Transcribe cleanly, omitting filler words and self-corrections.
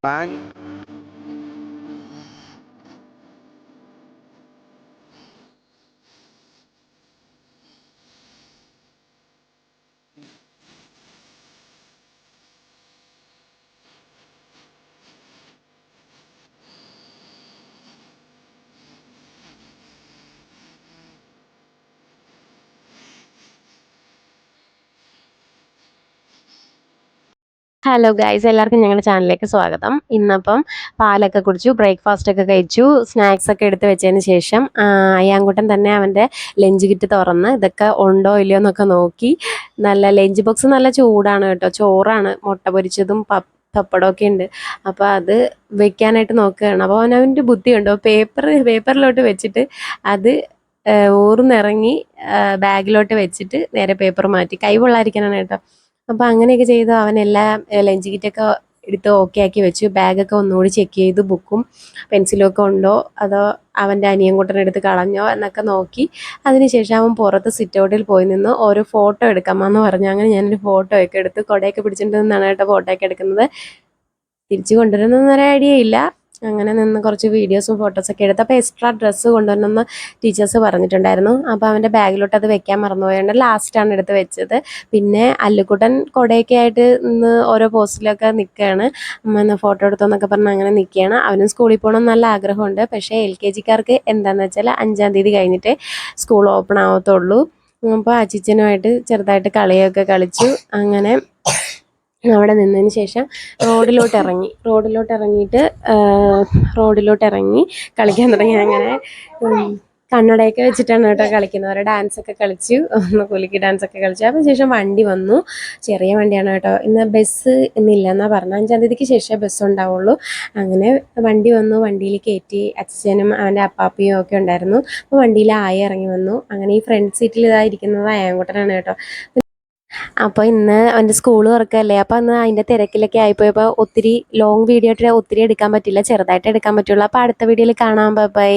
Bang. Hello guys, എല്ലാവർക്കും ഞങ്ങളുടെ ചാനലിലേക്ക് സ്വാഗതം. ഇന്നപ്പം പാലൊക്കെ കുടിച്ചു, ബ്രേക്ക്ഫാസ്റ്റ് ഒക്കെ കഴിച്ചു, സ്നാക്സ് ഒക്കെ എടുത്ത് വെച്ചതിന് ശേഷം അയ്യാങ്കുട്ടൻ തന്നെ അവൻ്റെ ലഞ്ച് കിറ്റ് തുറന്ന് ഇതൊക്കെ ഉണ്ടോ ഇല്ലയോ എന്നൊക്കെ നോക്കി. നല്ല ലഞ്ച് ബോക്സ് നല്ല ചൂടാണ് കേട്ടോ, ചോറാണ്, മുട്ട പൊരിച്ചതും പപ്പടമൊക്കെ ഉണ്ട്. അപ്പോൾ അത് വെക്കാനായിട്ട് നോക്കുകയാണ്. അപ്പോൾ അവനവൻ്റെ ബുദ്ധിയുണ്ടോ, പേപ്പറിലോട്ട് വെച്ചിട്ട് അത് ഊർന്നിറങ്ങി ബാഗിലോട്ട് വെച്ചിട്ട് നേരെ പേപ്പർ മാറ്റി, കൈ പൊള്ളാതിരിക്കാനാണ് കേട്ടോ. അപ്പോൾ അങ്ങനെയൊക്കെ ചെയ്ത് അവനെല്ലാം ലഞ്ച് കിറ്റൊക്കെ എടുത്ത് ഓക്കെ ആക്കി വെച്ചു. ബാഗൊക്കെ ഒന്നുകൂടി ചെക്ക് ചെയ്തു, ബുക്കും പെൻസിലും ഒക്കെ ഉണ്ടോ അതോ അവൻ്റെ അനിയൻകുട്ടനെടുത്ത് കളഞ്ഞോ എന്നൊക്കെ നോക്കി. അതിനുശേഷം അവൻ പുറത്ത് സിറ്റ് ഔട്ടിൽ പോയി നിന്ന് ഓരോ ഫോട്ടോ എടുക്കാമെന്ന് പറഞ്ഞു. അങ്ങനെ ഞാനൊരു ഫോട്ടോ ഒക്കെ എടുത്ത് കുടയൊക്കെ പിടിച്ചിട്ട് നിന്നാണ് കേട്ടോ ഫോട്ടോ ഒക്കെ എടുക്കുന്നത്. തിരിച്ചു കൊണ്ടുവരുന്നൊരു ഐഡിയ ഇല്ല. അങ്ങനെ നിന്ന് കുറച്ച് വീഡിയോസും ഫോട്ടോസൊക്കെ എടുത്ത്. അപ്പോൾ എക്സ്ട്രാ ഡ്രസ്സ് കൊണ്ടുവരണമെന്ന് ടീച്ചേഴ്സ് പറഞ്ഞിട്ടുണ്ടായിരുന്നു. അപ്പോൾ അവൻ്റെ ബാഗിലോട്ട് അത് വെക്കാൻ മറന്നുപോയുണ്ട്, ലാസ്റ്റാണ് എടുത്ത് വെച്ചത്. പിന്നെ അല്ലുക്കുട്ടൻ കുടയൊക്കെ ആയിട്ട് ഇന്ന് ഓരോ പോസ്റ്റിലൊക്കെ നിൽക്കുകയാണ്. അമ്മ എന്നാൽ ഫോട്ടോ എടുത്തോന്നൊക്കെ പറഞ്ഞ് അങ്ങനെ നിൽക്കുകയാണ്. അവനും സ്കൂളിൽ പോകണം നല്ല ആഗ്രഹമുണ്ട്. പക്ഷേ LKG-ക്കാർക്ക് എന്താണെന്ന് വെച്ചാൽ 5-ാം തീയതി കഴിഞ്ഞിട്ടേ സ്കൂൾ ഓപ്പൺ ആവത്തുള്ളൂ. അപ്പോൾ അച്ചിച്ചനുമായിട്ട് ചെറുതായിട്ട് കളിയൊക്കെ കളിച്ചു. അങ്ങനെ അവിടെ നിന്നതിന് ശേഷം റോഡിലോട്ട് ഇറങ്ങി കളിക്കാൻ തുടങ്ങി. അങ്ങനെ കണ്ണടയൊക്കെ വെച്ചിട്ടാണ് കേട്ടോ കളിക്കുന്നത്. ഓരോ ഡാൻസൊക്കെ കളിച്ചു, ഒന്ന് കുലുക്കി ഡാൻസൊക്കെ കളിച്ചു. അതിനുശേഷം വണ്ടി വന്നു, ചെറിയ വണ്ടിയാണ് കേട്ടോ. ഇന്ന് ബസ് ഇന്നില്ല എന്നാണ് പറഞ്ഞത്, 5-ാം തീയതിക്ക് ശേഷം ബസ് ഉണ്ടാവുള്ളൂ. അങ്ങനെ വണ്ടി വന്നു, വണ്ടിയിൽ കയറ്റി. അച്ഛനും അവൻ്റെ അപ്പാപ്പിയും ഒക്കെ ഉണ്ടായിരുന്നു. അപ്പോൾ വണ്ടിയിൽ ഇറങ്ങി വന്നു. അങ്ങനെ ഈ ഫ്രണ്ട് സീറ്റിൽ ഇതായിരിക്കുന്നത് അയ്യാങ്കുട്ടനാണ് കേട്ടോ. അപ്പോൾ ഇന്ന് അവൻ്റെ സ്കൂൾ തുറക്കല്ലേ, അപ്പോൾ അന്ന് അതിൻ്റെ തിരക്കിലൊക്കെ ആയിപ്പോയപ്പോൾ ഒത്തിരി ലോങ് വീഡിയോ ഒത്തിരി എടുക്കാൻ പറ്റില്ല, ചെറുതായിട്ട് എടുക്കാൻ പറ്റുള്ളൂ. അപ്പോൾ അടുത്ത വീഡിയോയിൽ കാണാം. ബൈ.